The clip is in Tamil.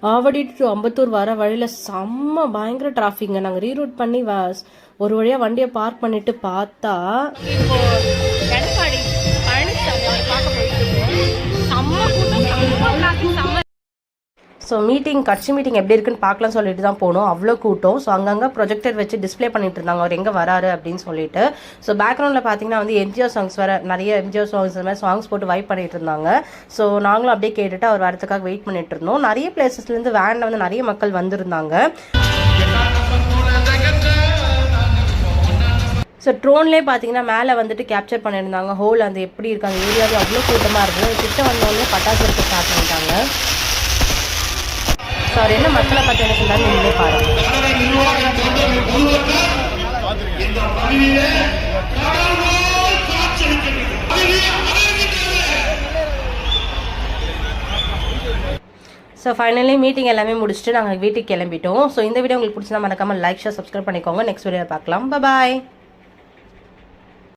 ஆவடி டு அம்பத்தூர் வர வழியில் செம்ம பயங்கர டிராஃபிக்ங்க. நாங்கள் ரீரூட் பண்ணி ஒரு வழியாக வண்டியை பார்க் பண்ணிட்டு பார்த்தா ஸோ கட்சி மீட்டிங் எப்படி இருக்குன்னு பார்க்கலாம்னு சொல்லிட்டு தான் போனோம். அவ்வளோ கூட்டம். ஸோ அங்கங்கே ப்ரொஜெக்டர் வச்சு டிஸ்பிளே பண்ணிட்டு இருந்தாங்க அவர் எங்கே வராரு அப்படின்னு சொல்லிட்டு. ஸோ பேக்ரவுண்டில் பார்த்தீங்கன்னா வந்து எம்ஜிஆர் சாங்ஸ் வேறு நிறைய எம்ஜிஆர் சாங்ஸ் இந்த மாதிரி சாங்ஸ் போட்டு வைப் பண்ணிட்டு இருந்தாங்க. ஸோ நாங்களும் அப்படியே கேட்டுட்டு அவர் வரதுக்காக வெயிட் பண்ணிட்டு இருந்தோம். நிறைய பிளேசஸ்லேருந்து வேனில் வந்து நிறைய மக்கள் வந்திருந்தாங்க. ஸோ ட்ரோன்லேயே பார்த்தீங்கன்னா மேலே வந்துட்டு கேப்சர் பண்ணியிருந்தாங்க ஹோல் அந்த எப்படி இருக்கு அந்த ஏரியாவே அவ்வளோ கூட்டமாக இருக்குது. கிட்ட வந்தோடனே பட்டாசு எடுத்து ஸ்டார்ட் பண்ணிட்டாங்க. ஸோ அவர் என்ன மக்களை பார்த்து என்ன சொல்கிறாரு நீங்களே பாருங்கள். ஸோ ஃபைனலி மீட்டிங் எல்லாமே முடிச்சுட்டு நாங்கள் வீட்டுக்கு கிளம்பிட்டோம். ஸோ இந்த வீடியோ உங்களுக்கு பிடிச்சா மறக்காமல் லைக் ஷேர் சப்ஸ்கிரைப் பண்ணிக்கோங்க. நெக்ஸ்ட் வீடியோ பார்க்கலாம். பாய்.